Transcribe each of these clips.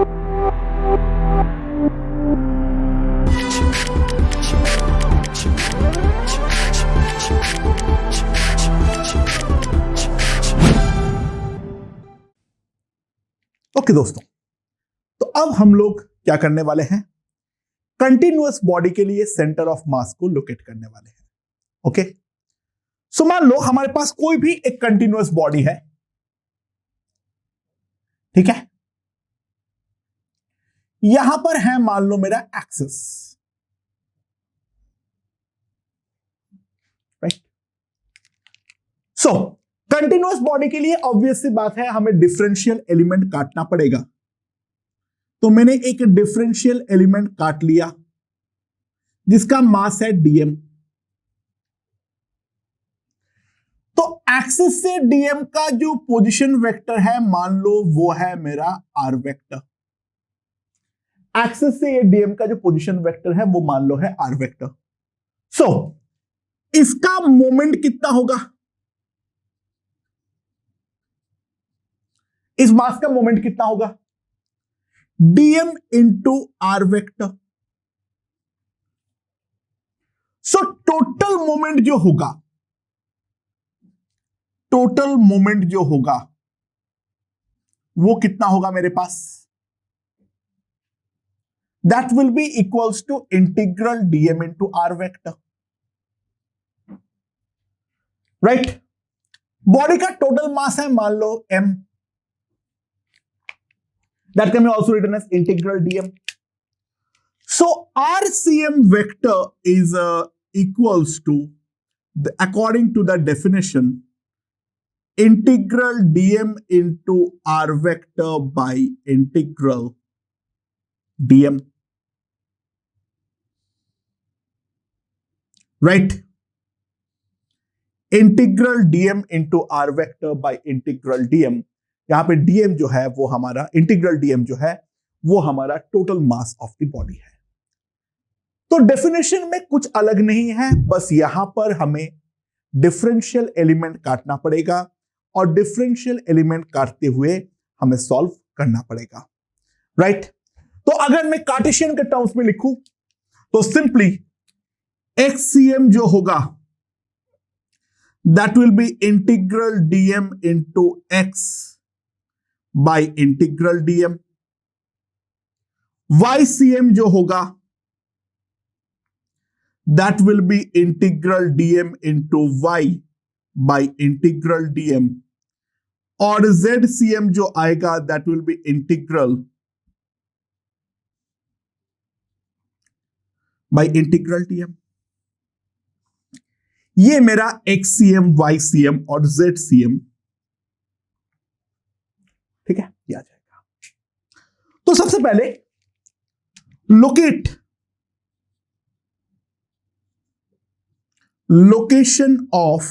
Okay दोस्तों, तो अब हम लोग क्या करने वाले हैं, कंटिन्यूअस बॉडी के लिए सेंटर ऑफ मास को लोकेट करने वाले हैं। ओके, सो मान लो हमारे पास कोई भी एक कंटिन्यूअस बॉडी है, ठीक है। यहां पर है मान लो मेरा एक्सिस, राइट। सो कंटिन्यूअस बॉडी के लिए ऑब्वियस सी बात है, हमें डिफरेंशियल एलिमेंट काटना पड़ेगा। तो मैंने एक डिफरेंशियल एलिमेंट काट लिया जिसका मास है डीएम। तो एक्सिस से डीएम का जो पोजीशन वेक्टर है मान लो वो है मेरा आर वेक्टर। एक्सिस से ये डीएम का जो पोजीशन वेक्टर है वो मान लो है आर वेक्टर। सो इसका मोमेंट कितना होगा, इस मास का मोमेंट कितना होगा, DM into are vector. So total moment जो होगा, टोटल मोमेंट जो होगा वो कितना होगा मेरे पास, that will be equals to integral dm into are vector, right. Body का टोटल मास है मान लो m, that can be also written as integral dm. So RCM vector is equals to according to the definition, integral dm into r vector by integral dm, right? Integral dm into r vector by integral dm, यहां पे dm जो है वो हमारा, integral dm जो है वो हमारा total mass of the body है। तो डेफिनेशन में कुछ अलग नहीं है, बस यहां पर हमें डिफरेंशियल एलिमेंट काटना पड़ेगा और डिफरेंशियल एलिमेंट काटते हुए हमें सॉल्व करना पड़ेगा, राइट। तो अगर मैं कार्टेशियन के टर्म्स में लिखूं तो सिंपली एक्ससीएम जो होगा that will B integral dm into x by integral dm, ycm जो होगा that will be integral dm into y by integral dm, और zcm जो आएगा that will be integral by integral dm। ये मेरा xcm, ycm और zcm, ठीक है, ये आ जाएगा। तो सबसे पहले location of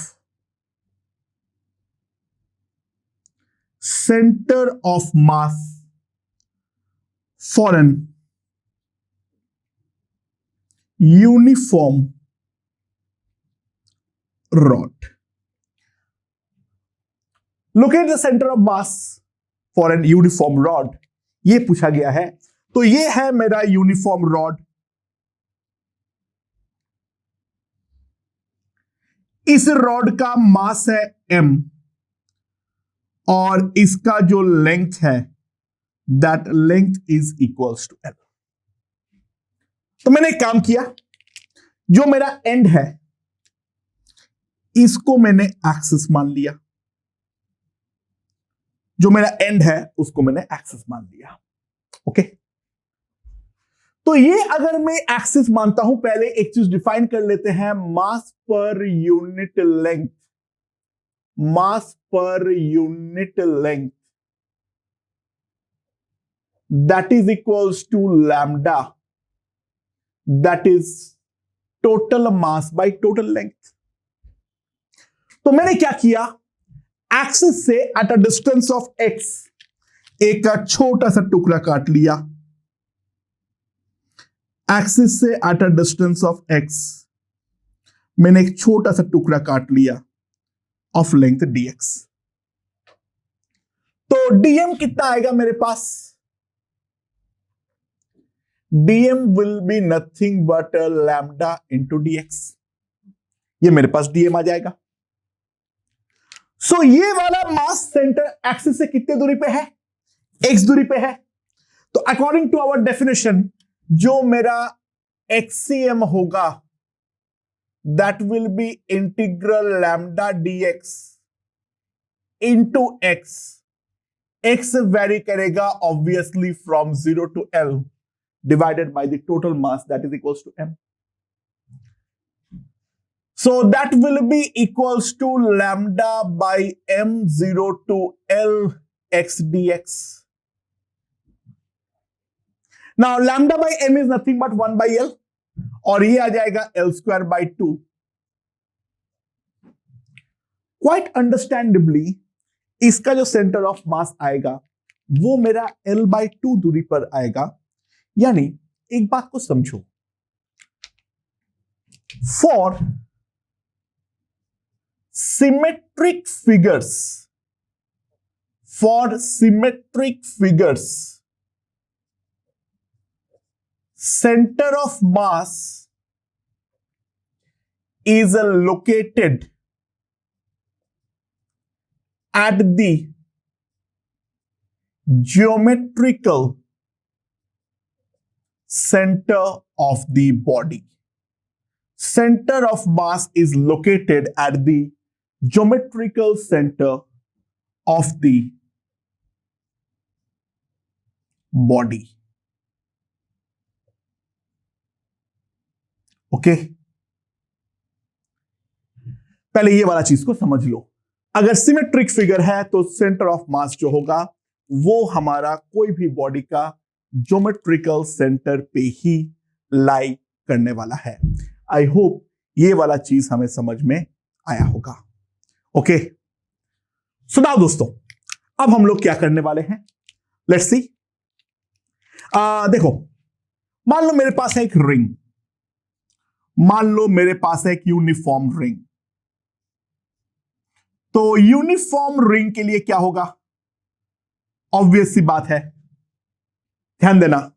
centre of mass for an uniform rod. Locate the centre of mass for an uniform rod, ये पूछा गया है। तो ये है मेरा यूनिफॉर्म रॉड, इस रॉड का मास है m और इसका जो लेंथ है that length is equals to l। तो मैंने एक काम किया, जो मेरा एंड है इसको मैंने एक्सिस मान लिया, जो मेरा एंड है उसको मैंने एक्सिस मान लिया, ओके। तो ये अगर मैं एक्सिस मानता हूं, पहले एक चीज डिफाइन कर लेते हैं, मास per unit length, mass per unit length that is equals to lambda, that is total mass by total length. तो मैंने क्या किया, एक्सिस से at a distance of x एक छोटा सा टुकड़ा काट लिया, एक्सिस से at a distance of x मैंने एक छोटा सा टुकड़ा काट लिया ऑफ लेंथ dx। तो dm कितना आएगा मेरे पास, dm will be nothing but lambda into dx। ये मेरे पास dm आ जाएगा। सो ये वाला मास सेंटर एक्सिस से कितने दूरी पे है? x दूरी पे है। तो अकॉर्डिंग टू आवर डेफिनेशन जो मेरा xcm होगा that will B integral lambda dx into x। x very करेगा obviously from 0 to L divided by the total mass that is equals to m. So that will be equals to lambda by m0 to L x dx. Now lambda by m is nothing but 1 by L और ये आ जाएगा L square by 2. Quite understandably इसका जो centre of मास आएगा वो मेरा L by 2 दूरी पर आएगा। यानी एक बात को समझो, for symmetric figures, center of mass is located at the geometrical center of the body. Center of mass is located at the geometrical center of the body. Okay पहले ये वाला चीज को समझ लो। अगर सिमेट्रिक फिगर है तो सेंटर ऑफ मास जो होगा वो हमारा कोई भी बॉडी का ज्योमेट्रिकल सेंटर पे ही लाई करने वाला है। आई होप ये वाला चीज हमें समझ में आया होगा। ओके सुनाओ दोस्तों, अब हम लोग क्या करने वाले हैं, लेट्स सी। देखो मान लो मेरे पास है एक रिंग, मान लो मेरे पास है एक यूनिफॉर्म रिंग। तो यूनिफॉर्म रिंग के लिए क्या होगा, ऑब्वियस सी बात है, ध्यान देना,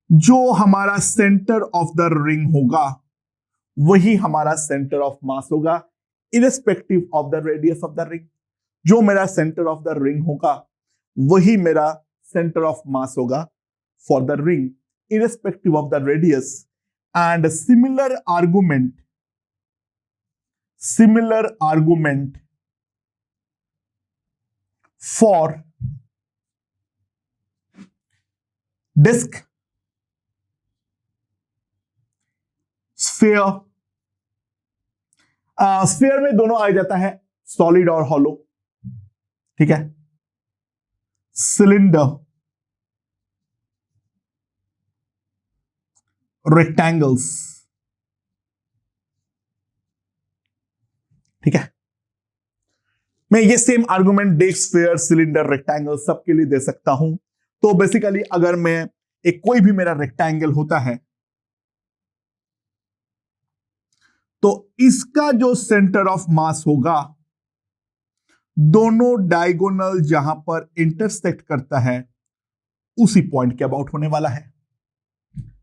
जो हमारा सेंटर ऑफ द रिंग होगा वही हमारा सेंटर ऑफ मास होगा irrespective of the radius of the ring. जो मेरा सेंटर ऑफ द रिंग होगा वही मेरा सेंटर ऑफ मास होगा for the ring irrespective of the radius. And similar argument for disc, sphere. Sphere में दोनों आ जाता है, सॉलिड और हॉलो, ठीक है, सिलेंडर, रेक्टेंगल्स, ठीक है। मैं ये same argument disc, sphere, cylinder, rectangle सबके लिए दे सकता हूं। तो बेसिकली अगर मैं एक कोई भी मेरा रेक्टेंगल होता है तो इसका जो सेंटर ऑफ मास होगा दोनों डायगोनल जहां पर इंटरसेक्ट करता है उसी पॉइंट के अबाउट होने वाला है,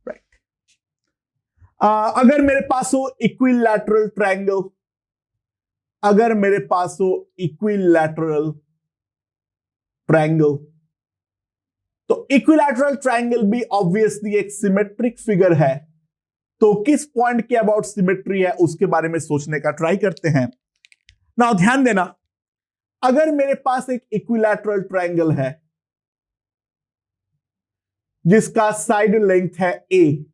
राइट। अगर मेरे पास हो इक्विलैटरल ट्रायंगल, अगर मेरे पास हो इक्विलैटरल ट्रायंगल, तो इक्विलैटरल ट्रायंगल भी ऑब्वियसली एक सिमेट्रिक फिगर है। तो किस पॉइंट के अबाउट सिमेट्री है उसके बारे में सोचने का ट्राई करते हैं। नाउ ध्यान देना, अगर मेरे पास एक इक्विलैटरल ट्रायंगल है जिसका साइड लेंथ है a,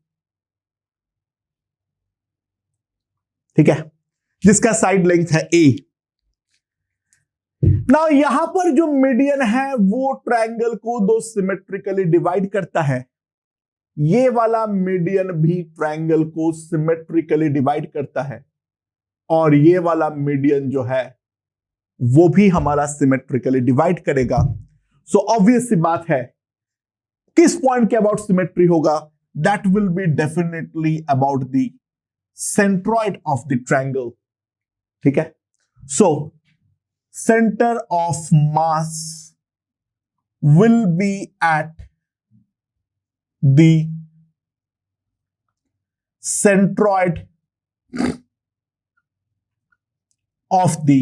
ठीक है, जिसका साइड लेंथ है a। नाउ यहां पर जो मीडियन है वो ट्रायंगल को दो सिमेट्रिकली डिवाइड करता है। ये वाला मीडियन भी ट्रायंगल को सिमेट्रिकली डिवाइड करता है और ये वाला मीडियन जो है वो भी हमारा सिमेट्रिकली डिवाइड करेगा। सो ऑब्वियस सी बात है किस पॉइंट के अबाउट सिमेट्री होगा, that will be definitely about the centroid of the triangle, ठीक है। So centre of mass will be at the centroid of the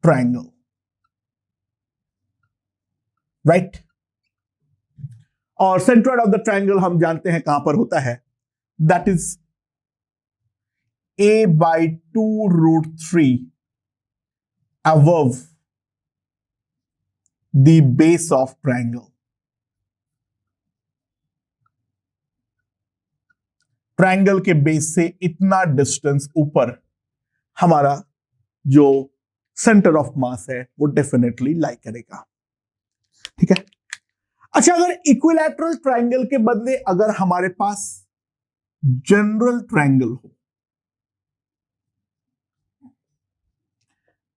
triangle, right? और सेंट्रॉइड ऑफ द ट्रायंगल हम जानते हैं कहां पर होता है, that is a/2√3 above the base of triangle. ट्रायंगल के बेस से इतना डिस्टेंस ऊपर हमारा जो सेंटर ऑफ मास है वो डेफिनेटली लाई करेगा, ठीक है। अच्छा, अगर इक्विलैटरल ट्रायंगल के बदले अगर हमारे पास जनरल ट्रायंगल हो,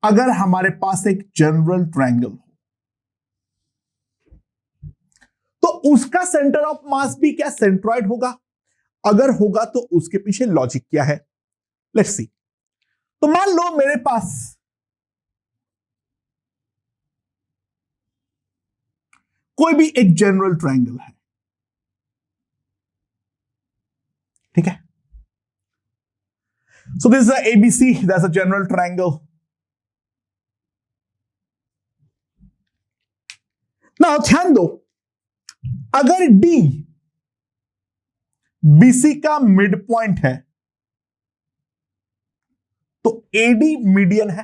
अगर हमारे पास एक जनरल ट्रायंगल हो तो उसका सेंटर ऑफ मास भी क्या सेंट्रॉइड होगा? अगर होगा तो उसके पीछे लॉजिक क्या है, लेट्स सी। तो मान लो मेरे पास कोई भी एक जनरल ट्रायंगल है, ठीक है। So this is ABC, that's a general triangle. Now ध्यान दो, अगर D BC का मिड पॉइंट है तो AD मीडियन है।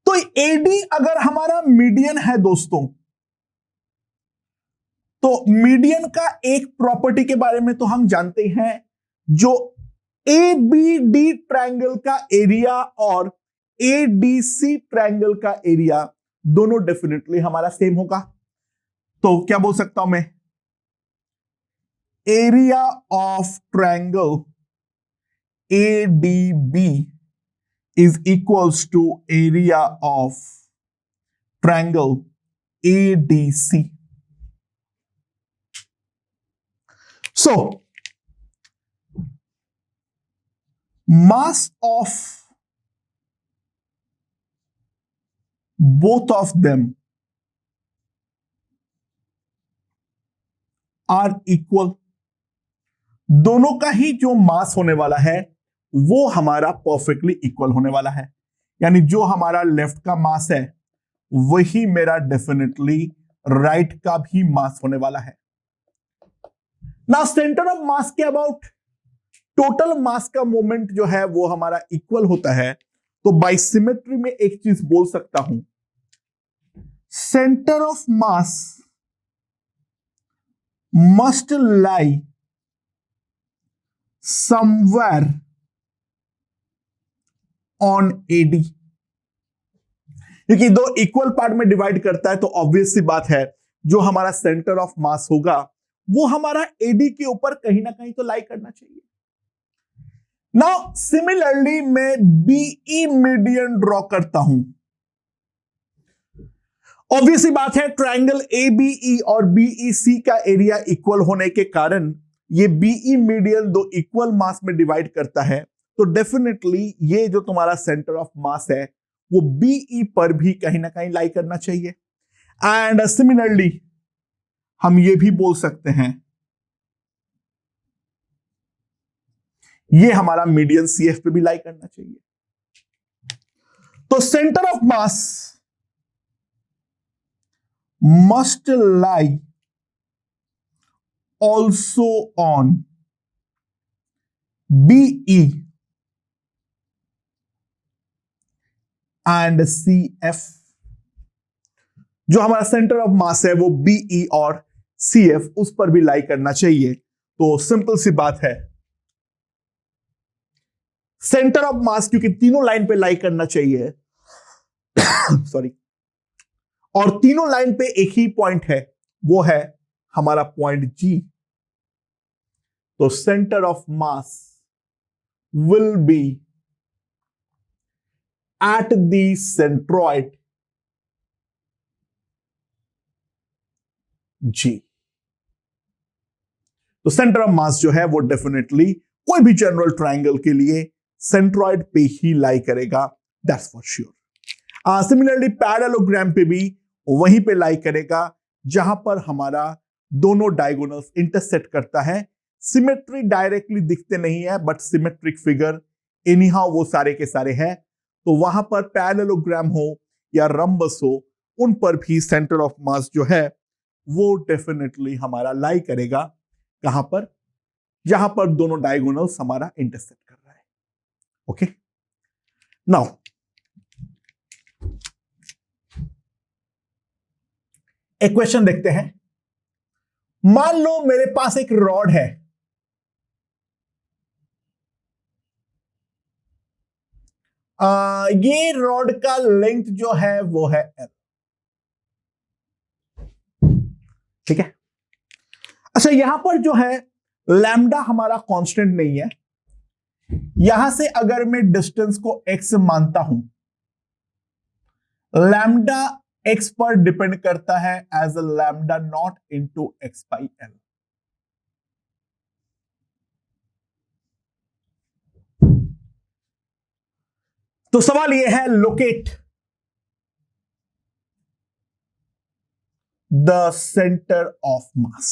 तो AD अगर हमारा मीडियन है दोस्तों, तो मीडियन का एक प्रॉपर्टी के बारे में तो हम जानते हैं, जो ABD ट्रायंगल का एरिया और ADC ट्रायंगल का एरिया दोनों डेफिनेटली हमारा सेम होगा। तो क्या बोल सकता हूं मैं, area of triangle ADB is equals to area of triangle ADC. So, mass of both of them are equal. दोनों का ही जो मास होने वाला है वो हमारा परफेक्टली इक्वल होने वाला है, यानी जो हमारा लेफ्ट का मास है वही मेरा डेफिनेटली राइट का भी मास होने वाला है। ना सेंटर ऑफ मास के अबाउट टोटल मास का मोमेंट जो है वो हमारा इक्वल होता है, तो बाय सिमेट्री में एक चीज बोल सकता हूं, centre of mass must lie somewhere on AD। क्योंकि दो इक्वल पार्ट में डिवाइड करता है तो ऑब्वियस सी बात है जो हमारा सेंटर ऑफ मास होगा वो हमारा AD के ऊपर कहीं ना कहीं तो लाई करना चाहिए। नाउ सिमिलरली मैं BE मीडियन ड्रॉ करता हूं। ऑब्वियस सी बात है ट्रायंगल ABE और BEC का एरिया इक्वल होने के कारण ये BE मीडियन दो इक्वल मास में डिवाइड करता है, तो डेफिनेटली ये जो तुम्हारा सेंटर ऑफ मास है वो BE पर भी कहीं ना कहीं लाई करना चाहिए। एंड सिमिलरली हम ये भी बोल सकते हैं ये हमारा मीडियन CF पे भी लाई करना चाहिए। तो centre of mass must lie also on BE and CF। जो हमारा सेंटर ऑफ मास है वो BE और CF उस पर भी लाई करना चाहिए। तो सिंपल सी बात है, सेंटर ऑफ मास क्योंकि तीनों लाइन पे लाई करना चाहिए सॉरी, और तीनों लाइन पे एक ही पॉइंट है, वो है हमारा पॉइंट G। तो centre of mass will be at the centroid G। तो सेंटर ऑफ मास जो है वो डेफिनेटली कोई भी जनरल ट्रायंगल के लिए सेंट्रॉइड पे ही लाई करेगा, that's for sure. Similarly parallelogram पे भी वहीं पे लाई करेगा जहां पर हमारा दोनों डायगोनल्स इंटरसेक्ट करता है। सिमेट्री डायरेक्टली दिखते नहीं है, बट सिमेट्रिक फिगर एनीहाउ वो सारे के सारे हैं। तो वहां पर पैरेललोग्राम हो या रंबस हो, उन पर भी सेंटर ऑफ मास जो है वो डेफिनेटली हमारा लाई करेगा कहां पर, जहां पर दोनों डायगोनल्स हमारा इंटरसेक्ट कर रहा है। ओके, नाउ एक क्वेश्चन देखते हैं। मान लो मेरे पास एक रॉड है, ये रॉड का लेंथ जो है वो है L। ठीक है। अच्छा, यहां पर जो है लैम्डा हमारा कांस्टेंट नहीं है। यहां से अगर मैं डिस्टेंस को x मानता हूं, लैम्डा x पर डिपेंड करता है as a lambda naught into x by L. तो सवाल यह है, locate the centre of mass.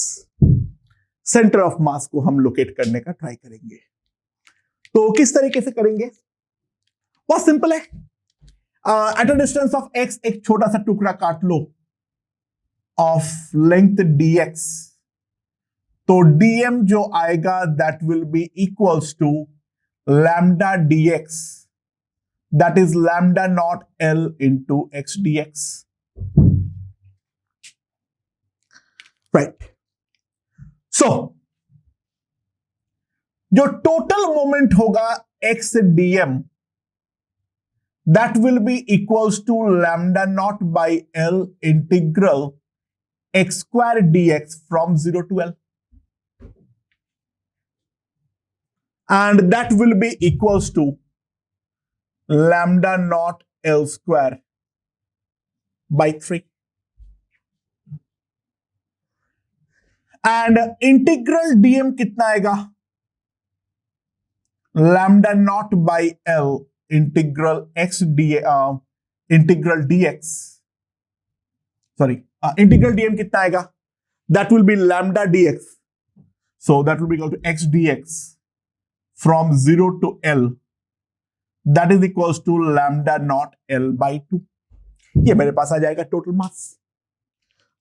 Centre of mass को हम लोकेट करने का ट्राई करेंगे। तो किस तरीके से करेंगे? बहुत सिंपल है। At a distance of x एक छोटा सा टुकड़ा काट लो ऑफ लेंथ dx। तो dm जो आएगा that will be equals to lambda dx, that is lambda naught l into x dx। Right. So जो टोटल मोमेंट होगा x dm, that will be equals to lambda naught by L integral x square dx from 0 to L, and that will be equals to lambda naught L square by 3, and integral dm कितना आएगा? lambda naught by L integral x integral dx, sorry, integral dm कितना आएगा? that will be lambda dx, so that will be equal to x dx from 0 to L, that is equals to lambda naught L by 2। ये मेरे पास आ जाएगा total mass.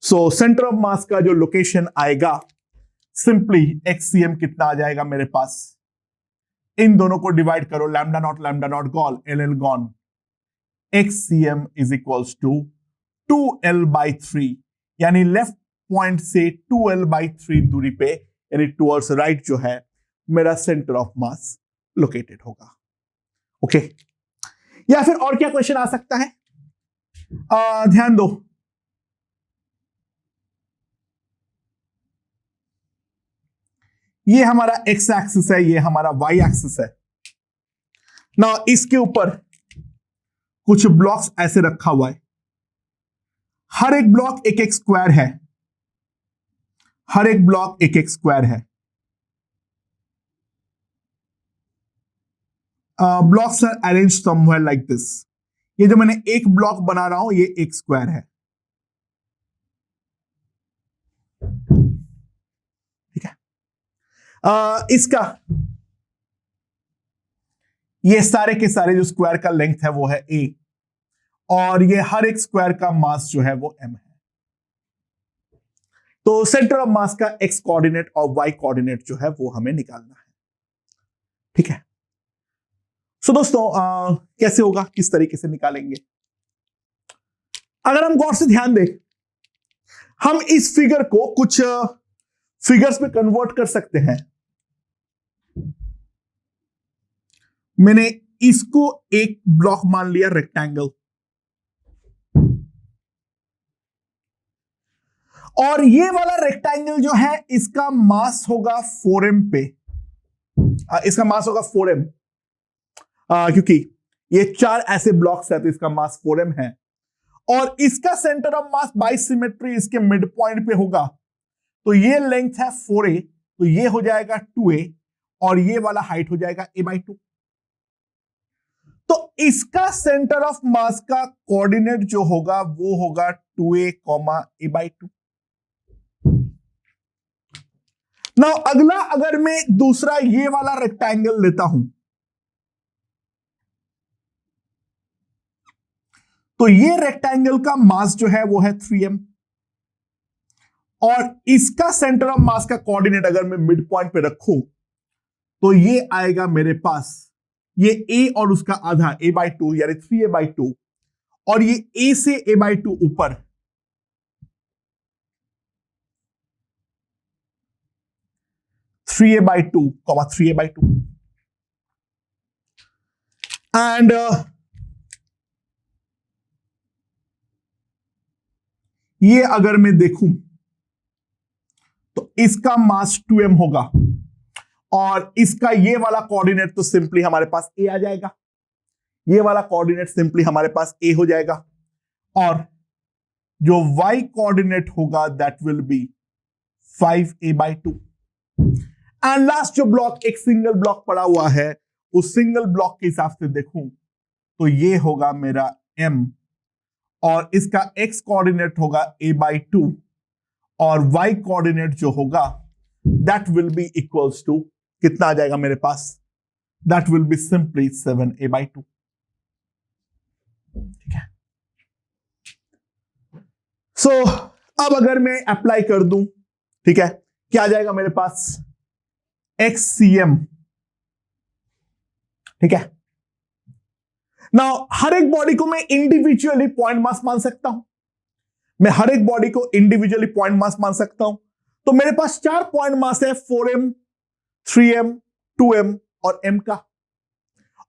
So centre of मास का जो location आएगा, simply xcm कितना आ जाएगा मेरे पास? इन दोनों को डिवाइड करो, lambda naught gone, L gone, xcm is equals to 2l by 3, यानी लेफ्ट पॉइंट से 2l बाई 3 दूरी पे, यानी टुवर्ड्स राइट जो है मेरा सेंटर ऑफ मास लोकेटेड होगा। ओके, या फिर और क्या क्वेश्चन आ सकता है? ध्यान दो, ये हमारा x एक्सिस है, ये हमारा y एक्सिस है ना। इसके ऊपर कुछ ब्लॉक्स ऐसे रखा हुआ है, हर एक ब्लॉक एक एक स्क्वायर है, हर एक ब्लॉक एक एक स्क्वायर है। Blocks are arrange somewhere like this. ये जो मैंने एक ब्लॉक बना रहा हूं, ये एक स्क्वायर है। ठीक है। इसका ये सारे के सारे जो स्क्वायर का लेंथ है वो है a, और ये हर एक स्क्वायर का मास जो है वो m है। तो सेंटर ऑफ मास का x कोऑर्डिनेट और y कोऑर्डिनेट जो है वो हमें निकालना है। ठीक है। सो दोस्तों, कैसे होगा, किस तरीके से निकालेंगे? अगर हम गौर से ध्यान दें, हम इस फिगर को कुछ फिगर्स में कन्वर्ट कर सकते हैं। मैंने इसको एक ब्लॉक मान लिया रेक्टेंगल, और ये वाला रेक्टेंगल जो है इसका मास होगा 4m पे। इसका मास होगा 4m, क्योंकि ये 4 ऐसे ब्लॉक्स है तो इसका मास 4m है, और इसका centre of mass by symmetry इसके मिड पॉइंट पे होगा। तो ये लेंथ है 4a, तो ये हो जाएगा 2a, और ये वाला हाइट हो जाएगा a/2। तो इसका सेंटर ऑफ मास का कोऑर्डिनेट जो होगा वो होगा 2a, a/2। नाउ अगला, अगर मैं दूसरा ये वाला रेक्टेंगल लेता हूं, तो ये रेक्टेंगल का मास जो है वो है 3m, और इसका सेंटर ऑफ मास का कोऑर्डिनेट अगर मैं मिड पॉइंट पे रखूं तो ये आएगा मेरे पास, ये a और उसका आधा a/2 यानी 3a/2, और ये a से a/2 ऊपर 3a/2, 3a/2, एंड ये अगर मैं देखूं तो इसका मास 2m होगा, और इसका ये वाला कोऑर्डिनेट तो सिंपली हमारे पास a आ जाएगा, ये वाला कोऑर्डिनेट सिंपली हमारे पास a हो जाएगा, और जो y कोऑर्डिनेट होगा that will B 5a/2। And last जो ब्लॉक, एक सिंगल ब्लॉक पड़ा हुआ है, उस सिंगल ब्लॉक के हिसाब से देखूं तो ये होगा मेरा m, और इसका x कोऑर्डिनेट होगा a/2, और y कोऑर्डिनेट जो होगा that will be equals to, कितना आ जाएगा मेरे पास, that will be simply 7a/2। ठीक है, सो अब अगर मैं अप्लाई कर दूं, ठीक है, क्या आ जाएगा मेरे पास, xcm। ठीक है, नाउ हर एक बॉडी को मैं इंडिविजुअली पॉइंट मास मान सकता हूं, मैं हर एक बॉडी को इंडिविजुअली पॉइंट मास मान सकता हूं। तो मेरे पास 4 पॉइंट मास है, 4m, 3m, 2m और m का,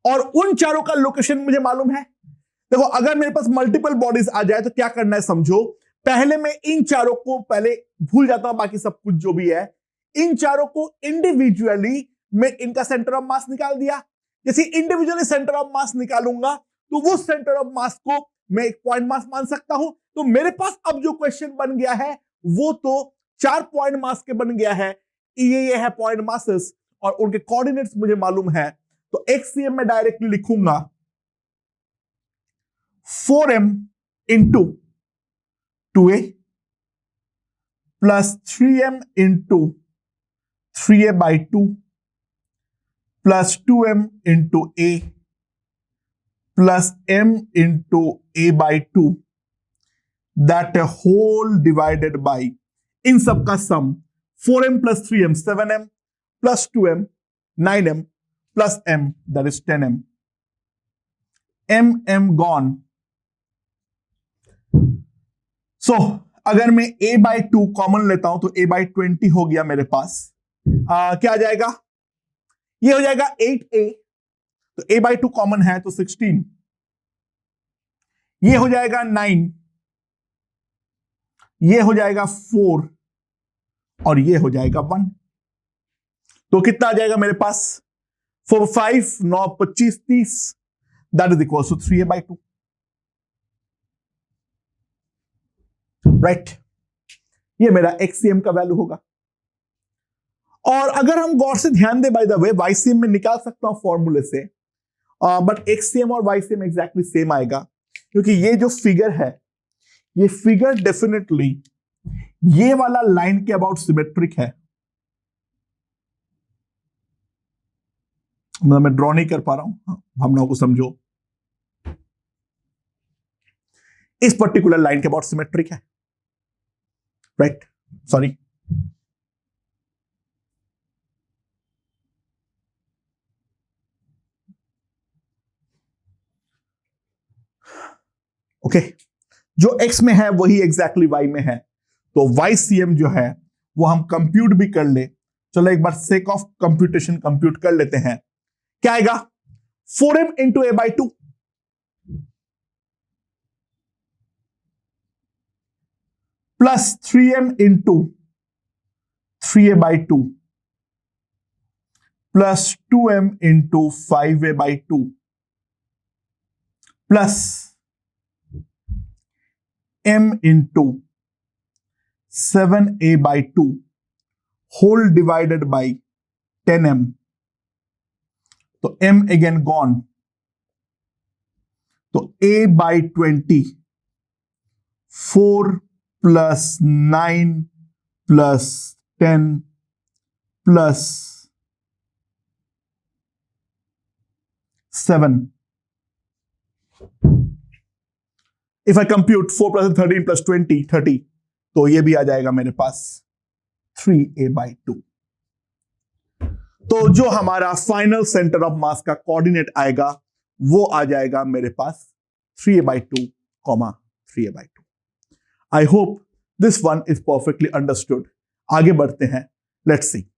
और उन चारों का लोकेशन मुझे मालूम है। देखो, अगर मेरे पास मल्टीपल बॉडीज आ जाए तो क्या करना है समझो, पहले मैं इन चारों को पहले भूल जाता हूं, बाकी सब कुछ जो भी है, इन चारों को इंडिविजुअली मैं इनका सेंटर ऑफ मास निकाल दिया। जैसे इंडिविजुअली सेंटर ऑफ मास निकालूंगा तो वो सेंटर ऑफ मास को मैं एक पॉइंट मास मान सकता हूं। तो मेरे पास अब जो क्वेश्चन बन गया है वो तो 4 पॉइंट मास के बन गया है, ये है पॉइंट मासेस, और उनके कोऑर्डिनेट्स मुझे मालूम है। तो xcm में डायरेक्टली लिखूंगा 4m into 2a plus 3m into 3a/2 plus 2m into a plus m into a/2, that whole divided by इन सब का sum 4m plus 3m 7m plus 2m 9m plus m that is 10m, m gone. So अगर मैं a/2 common लेता हूं तो a/20 हो गया मेरे पास। क्या आ जाएगा, ये हो जाएगा 8a, तो a/2 कॉमन है तो 16, ये हो जाएगा 9, ये हो जाएगा 4, और ये हो जाएगा 1। तो कितना आ जाएगा मेरे पास, 4 5 9 25 30, that is equal to 3a/2। Right, ये मेरा xcm का वैल्यू होगा। और अगर हम गौर से ध्यान दे, बाय द वे ycm में निकाल सकता हूं फॉर्मूले से, बट xcm और ycm एग्जैक्टली सेम आएगा, क्योंकि ये जो फिगर है, ये फिगर डेफिनेटली ये वाला लाइन के अबाउट सिमेट्रिक है। मैं ड्रॉ नहीं कर पा रहा हूं, हम लोगों को समझो, इस पर्टिकुलर लाइन के अबाउट सिमेट्रिक है। राइट, सॉरी, ओके, जो x में है वही एग्जैक्टली y में है, तो ycm जो है वो हम कंप्यूट भी कर ले। चलो एक बार सेक ऑफ कंप्यूटेशन कंप्यूट कर लेते हैं। क्या आएगा, 4m into a/2 plus 3m into 3a/2 plus 2m into 5a/2 plus m into 7a/2 whole divided by 10m, तो m अगेन गॉन, तो a/20 4 plus 9 plus 10 plus 7. If I compute 4 plus 13 plus 20 30, तो ये भी आ जाएगा मेरे पास 3a/2. तो जो हमारा फाइनल सेंटर ऑफ मास का कोऑर्डिनेट आएगा वो आ जाएगा मेरे पास 3a/2, 3a/2. I hope this one is perfectly understood. आगे बढ़ते हैं. Let's see.